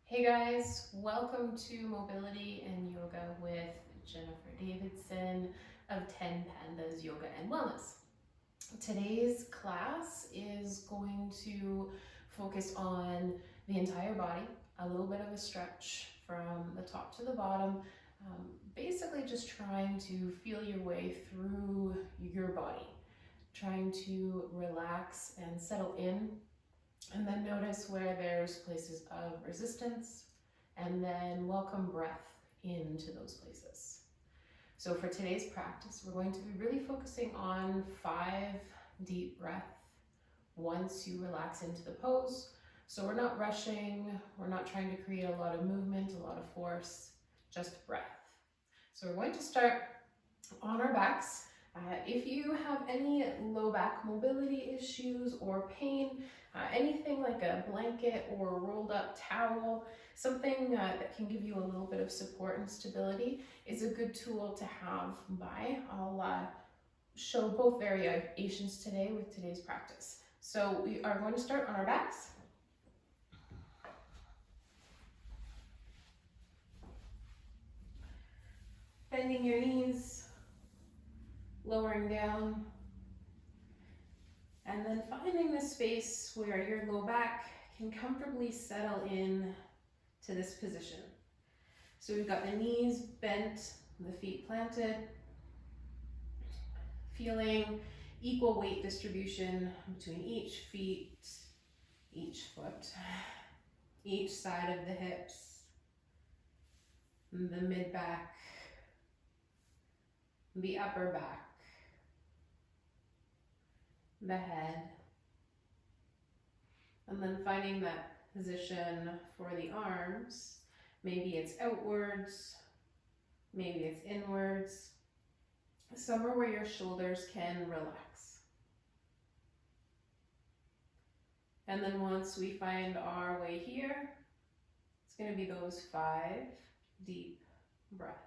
Hey guys, welcome to Mobility and Yoga with Jennifer Davidson of 10 Pandas Yoga and Wellness. Today's class is going to focus on the entire body, a little bit of a stretch from the top to the bottom, basically just trying to feel your way through your body, trying to relax and settle in. And then notice where there's places of resistance, and then welcome breath into those places. So for today's practice, we're going to be really focusing on 5 deep breaths once you relax into the pose. So we're not rushing, we're not trying to create a lot of movement, a lot of force, just breath. So we're going to start on our backs. If you have any low back mobility issues or pain, anything like a blanket or a rolled up towel, something that can give you a little bit of support and stability is a good tool to have by. I'll show both variations today with today's practice. So we are going to start on our backs. Bending your knees, lowering down, and then finding the space where your low back can comfortably settle in to this position. So we've got the knees bent, the feet planted, feeling equal weight distribution between each feet, each foot, each side of the hips, the mid back, the upper back, the head, and then finding that position for the arms. Maybe it's outwards, maybe it's inwards, somewhere where your shoulders can relax. And then once we find our way here, it's going to be those 5 deep breaths.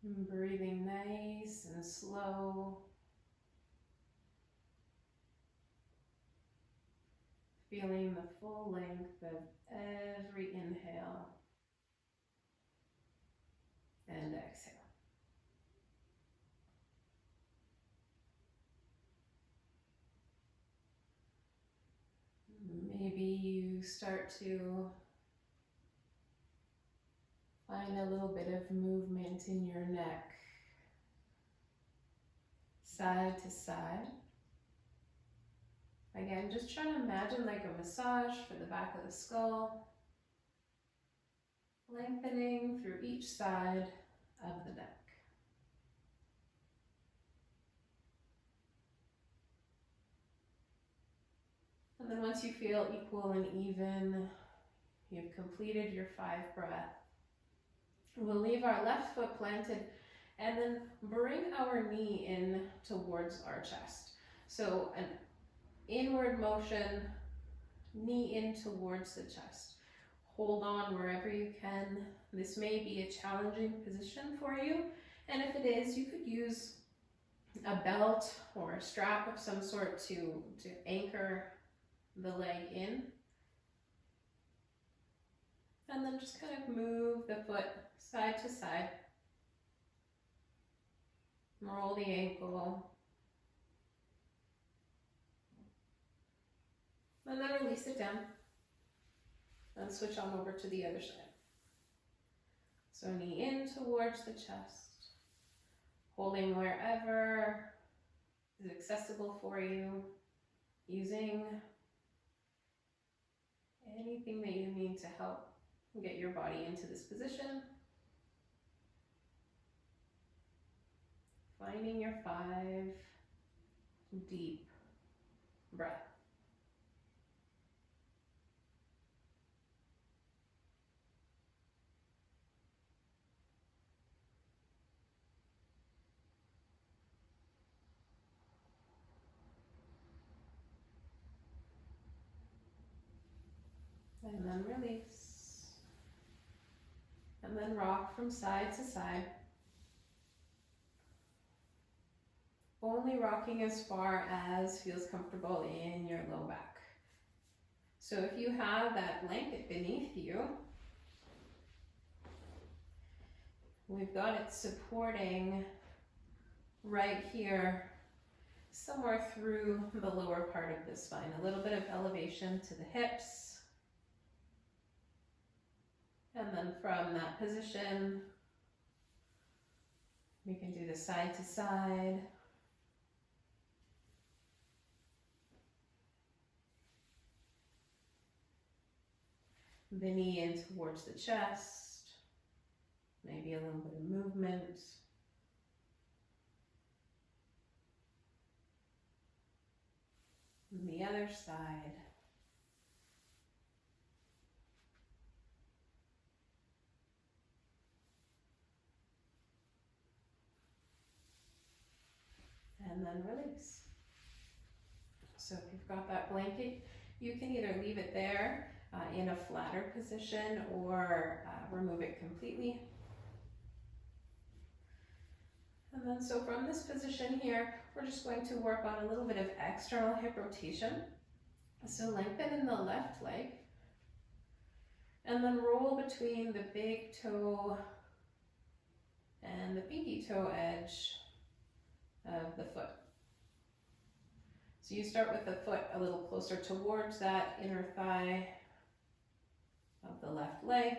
And breathing nice and slow. Feeling the full length of every inhale and exhale. Maybe you start to find a little bit of movement in your neck, side to side. Again, just trying to imagine like a massage for the back of the skull, lengthening through each side of the neck. And then once you feel equal and even, you've completed your 5 breaths. We'll leave our left foot planted and then bring our knee in towards our chest. So an inward motion, knee in towards the chest. Hold on wherever you can. This may be a challenging position for you, and if it is, you could use a belt or a strap of some sort to anchor the leg in. And then just kind of move the foot side to side. Roll the ankle. And then release it down. And switch on over to the other side. So knee in towards the chest. Holding wherever is accessible for you. Using anything that you need to help get your body into this position. Finding your 5 deep breaths. And then release. And then rock from side to side. Only rocking as far as feels comfortable in your low back. So if you have that blanket beneath you, we've got it supporting right here, somewhere through the lower part of the spine. A little bit of elevation to the hips. And then from that position, we can do the side to side. The knee in towards the chest. Maybe a little bit of movement. And the other side. And then release. So if you've got that blanket, you can either leave it there in a flatter position or remove it completely. And then so from this position here, we're just going to work on a little bit of external hip rotation. So lengthen in the left leg and then roll between the big toe and the pinky toe edge of the foot. So you start with the foot a little closer towards that inner thigh of the left leg,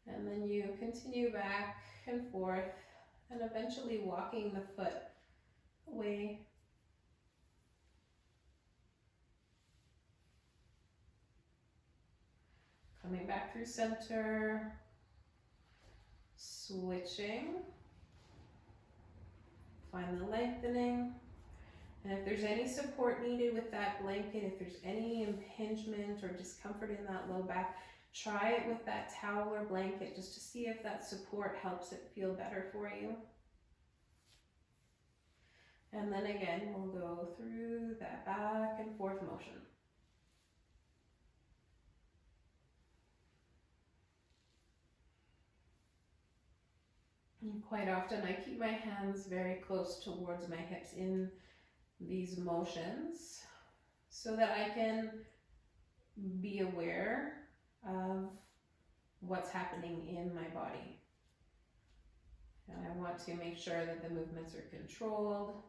and then you continue back and forth and eventually walking the foot away. Coming back through center, switching, find the lengthening. And if there's any support needed with that blanket, if there's any impingement or discomfort in that low back, try it with that towel or blanket just to see if that support helps it feel better for you. And then again, we'll go through that back and forth motion. And quite often I keep my hands very close towards my hips in these motions so that I can be aware of what's happening in my body. And I want to make sure that the movements are controlled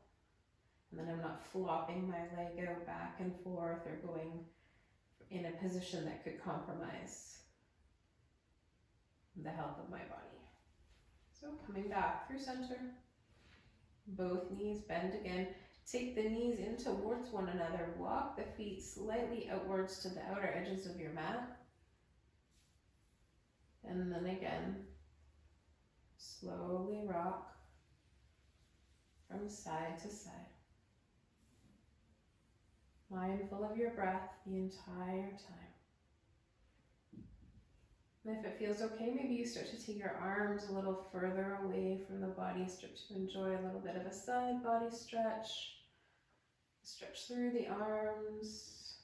and that I'm not flopping my leg out back and forth or going in a position that could compromise the health of my body. So coming back through center, both knees bend again. Take the knees in towards one another. Walk the feet slightly outwards to the outer edges of your mat. And then again, slowly rock from side to side. Mindful of your breath the entire time. And if it feels okay, maybe you start to take your arms a little further away from the body. Start to enjoy a little bit of a side body stretch. Stretch through the arms.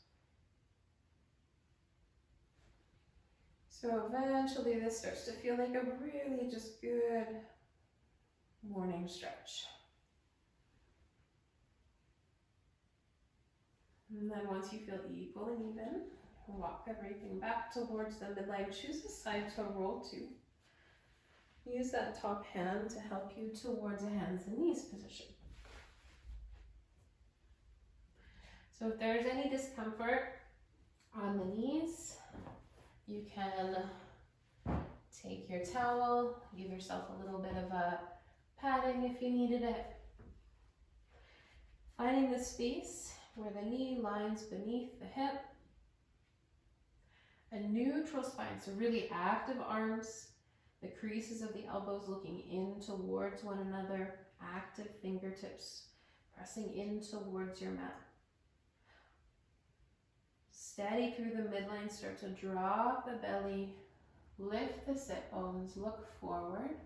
So eventually this starts to feel like a really just good morning stretch. And then once you feel equal and even, walk everything back towards the midline. Choose a side to roll to. Use that top hand to help you towards a hands and knees position. So if there's any discomfort on the knees, you can take your towel, give yourself a little bit of a padding if you needed it. Finding the space where the knee lines beneath the hip. A neutral spine, so really active arms, the creases of the elbows looking in towards one another, active fingertips pressing in towards your mat. Steady through the midline, start to drop the belly, lift the sit bones, look forward.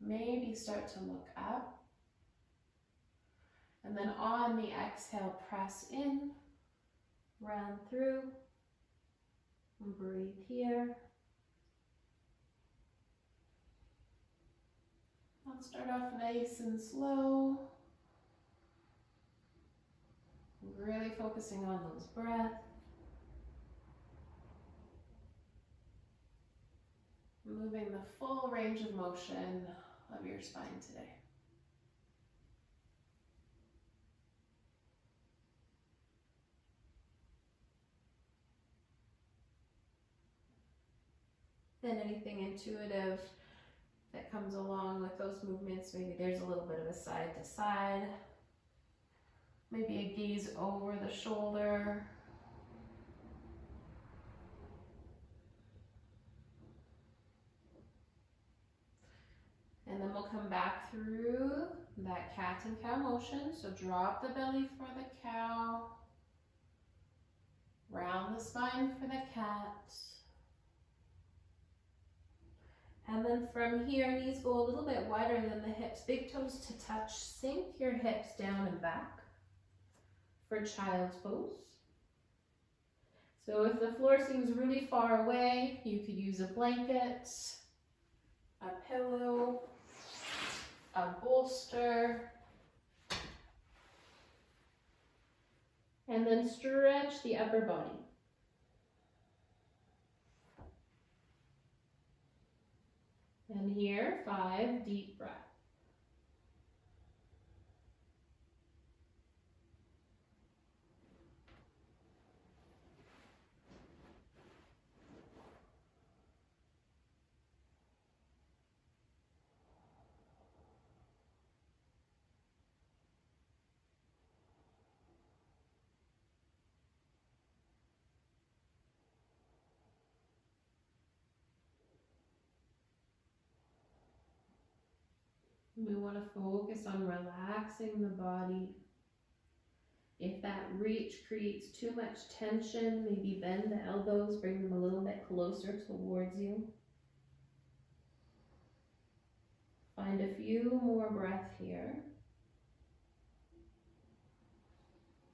Maybe start to look up. And then on the exhale, press in, round through, and breathe here. I'll start off nice and slow. Really focusing on those breaths. Moving the full range of motion of your spine today. Then anything intuitive that comes along with those movements, maybe there's a little bit of a side to side, maybe a gaze over the shoulder. And then we'll come back through that cat and cow motion. So drop the belly for the cow, round the spine for the cat. And then from here, knees go a little bit wider than the hips, big toes to touch. Sink your hips down and back for child's pose. So if the floor seems really far away, you could use a blanket, a pillow, a bolster, and then stretch the upper body. And here, 5 deep breaths. We want to focus on relaxing the body. If that reach creates too much tension, maybe bend the elbows, bring them a little bit closer towards you. Find a few more breaths here.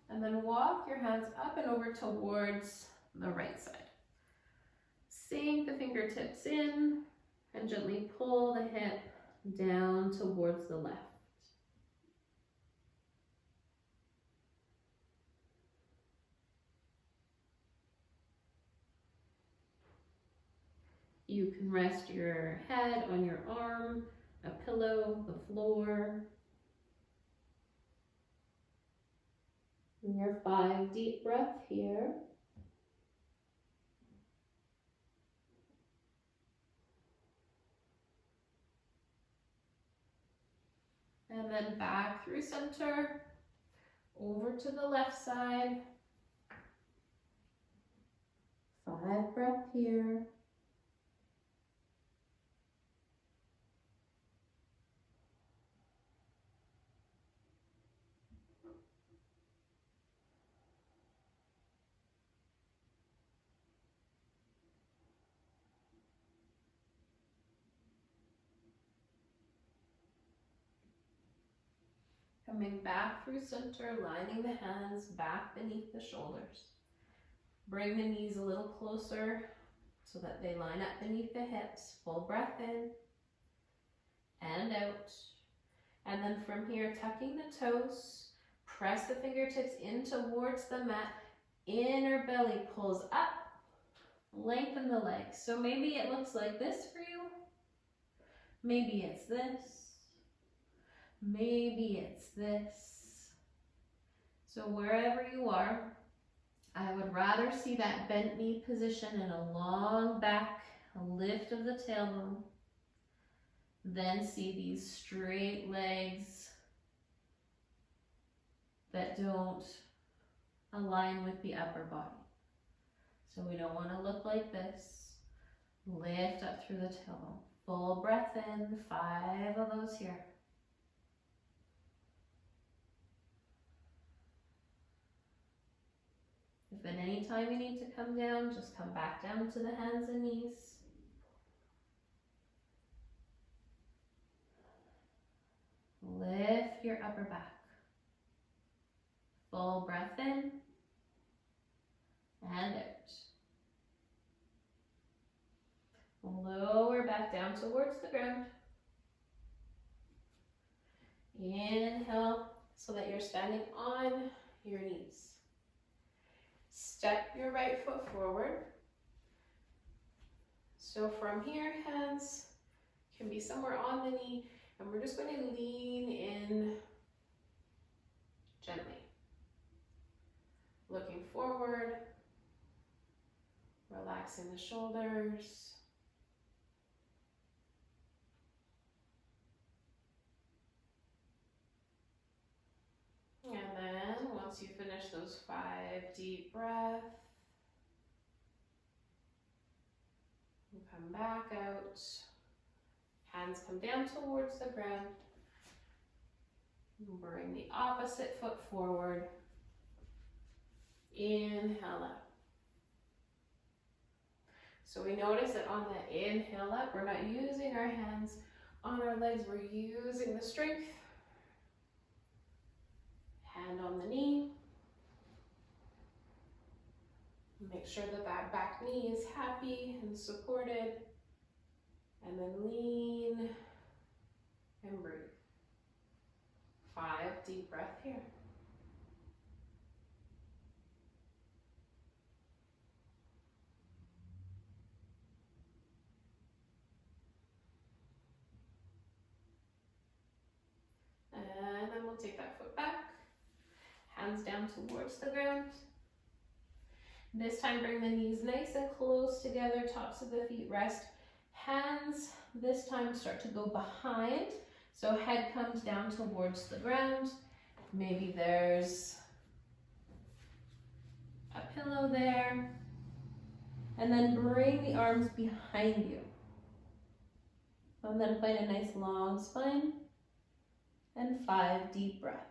And then walk your hands up and over towards the right side. Sink the fingertips in and gently pull the hip down towards the left. You can rest your head on your arm, a pillow, the floor. And your 5 deep breaths here. And then back through center, over to the left side. 5 breaths here. Coming back through center, lining the hands back beneath the shoulders. Bring the knees a little closer so that they line up beneath the hips. Full breath in and out. And then from here, tucking the toes, press the fingertips in towards the mat. Inner belly pulls up, lengthen the legs. So maybe it looks like this for you. Maybe it's this. Maybe it's this. So wherever you are, I would rather see that bent knee position and a long back, a lift of the tailbone, than see these straight legs that don't align with the upper body. So we don't want to look like this. Lift up through the tailbone. Full breath in, 5 of those here. If at any time you need to come down, just come back down to the hands and knees. Lift your upper back. Full breath in and out. Lower back down towards the ground. your knees. Step your right foot forward. So from here, hands can be somewhere on the knee, and we're just going to lean in gently. Looking forward, relaxing the shoulders. And then once you finish those 5 deep breaths, you come back out. Hands come down towards the ground. Bring the opposite foot forward. Inhale up. So we notice that on that inhale up, we're not using our hands on our legs, we're using the strength. Hand on the knee. Make sure that that back knee is happy and supported. And then lean and breathe. 5 deep breaths here. And then we'll take that foot back. Hands down towards the ground. This time bring the knees nice and close together, tops of the feet rest. Hands this time start to go behind. So head comes down towards the ground. Maybe there's a pillow there. And then bring the arms behind you. And then find a nice long spine. And 5 deep breaths.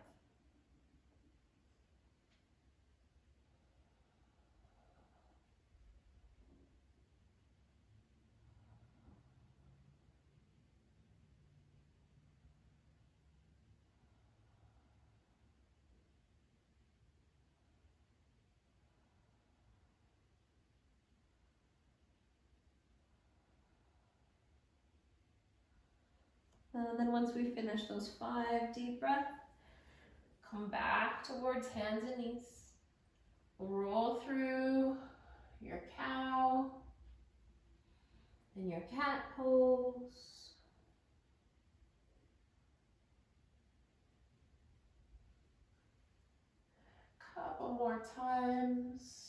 And then once we finish those 5 deep breaths, come back towards hands and knees. Roll through your cow and your cat pose. Couple more times.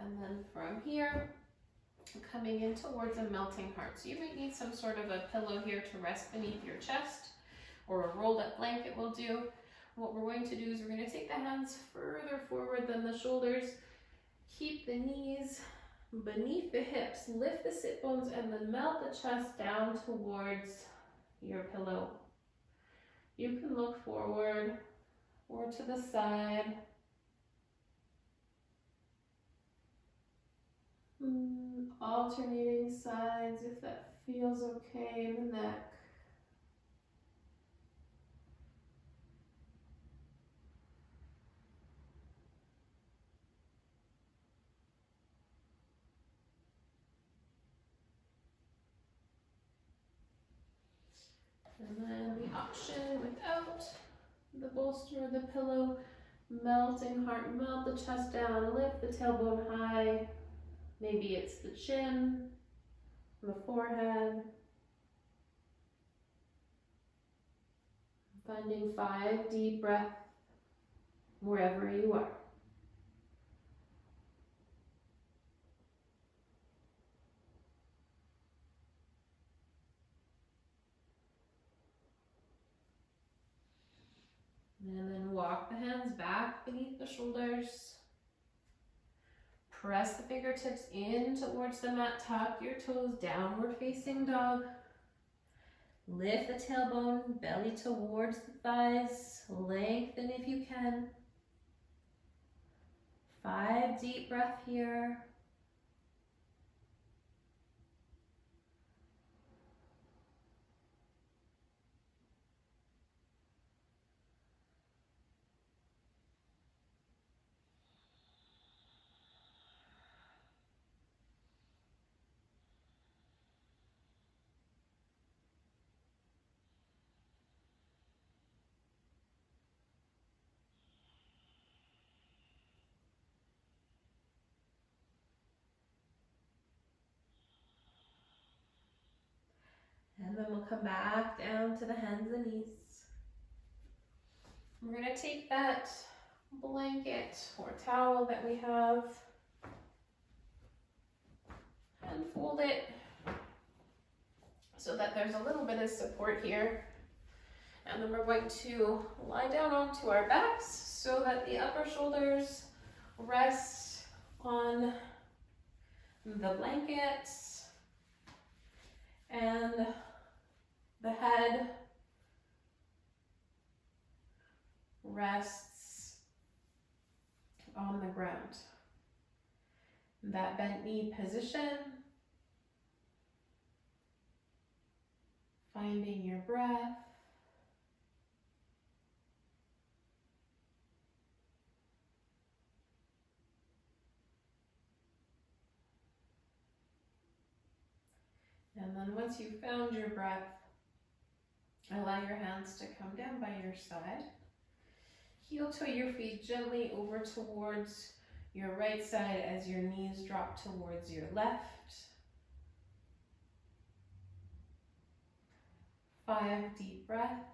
And then from here, coming in towards a melting heart. So you might need some sort of a pillow here to rest beneath your chest, or a rolled up blanket will do. What we're going to do is we're going to take the hands further forward than the shoulders. Keep the knees beneath the hips. Lift the sit bones and then melt the chest down towards your pillow. You can look forward or to the side. Alternating sides if that feels okay in the neck. And then the option without the bolster or the pillow, melting heart, melt the chest down, lift the tailbone high. Maybe it's the chin, the forehead. Finding 5 deep breaths wherever you are. And then walk the hands back beneath the shoulders. Press the fingertips in towards the mat, tuck your toes, downward facing dog. Lift the tailbone, belly towards the thighs, lengthen if you can. 5 deep breaths here. then we'll come back down to the hands and knees. We're going to take that blanket or towel that we have and fold it so that there's a little bit of support here. And then we're going to lie down onto our backs so that the upper shoulders rest on the blankets and the head rests on the ground. That bent knee position, finding your breath. And then once you've found your breath, allow your hands to come down by your side. Heel toe your feet gently over towards your right side as your knees drop towards your left. 5 deep breaths.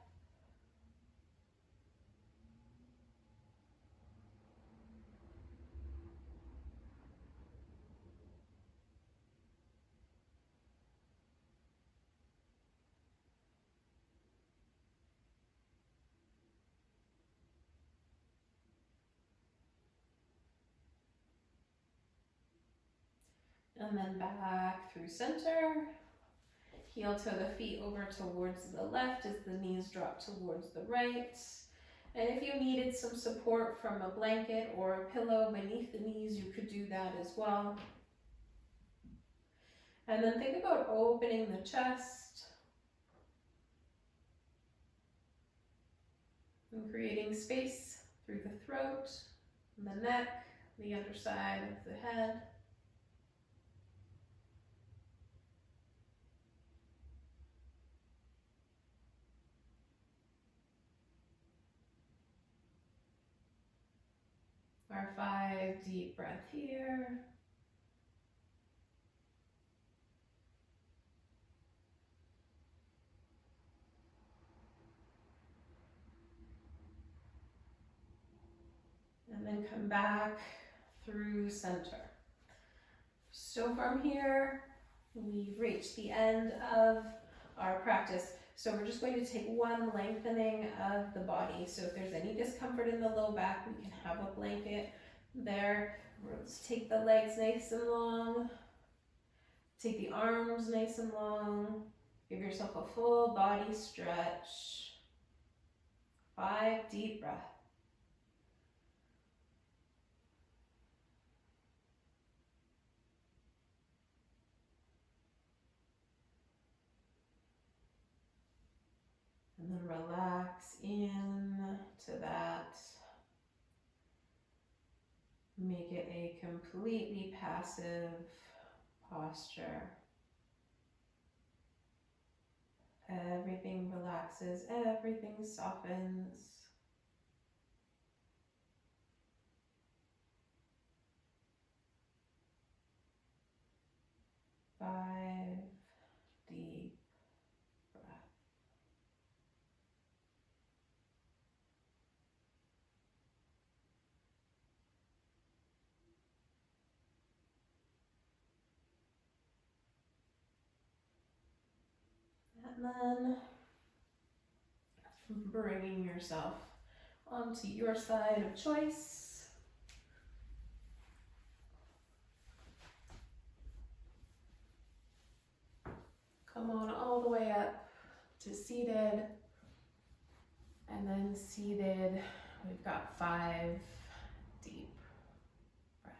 And then back through center. Heel toe the feet over towards the left as the knees drop towards the right. And if you needed some support from a blanket or a pillow beneath the knees, you could do that as well. And then think about opening the chest and creating space through the throat, the neck, the underside of the head. Our 5 deep breath here. And then come back through center. So from here, we've reached the end of our practice. So we're just going to take one lengthening of the body. So if there's any discomfort in the low back, we can have a blanket there. Let's take the legs nice and long. Take the arms nice and long. Give yourself a full body stretch. 5 deep breaths. And then relax in to that. Make it a completely passive posture. Everything relaxes, everything softens. 5 deep breaths. And then bringing yourself onto your side of choice. Come on all the way up to seated. And then seated, we've got 5 deep breaths.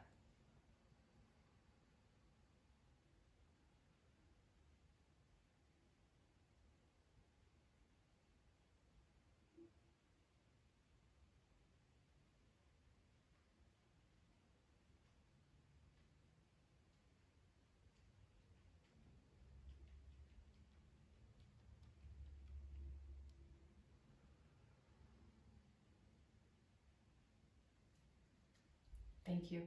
Thank you.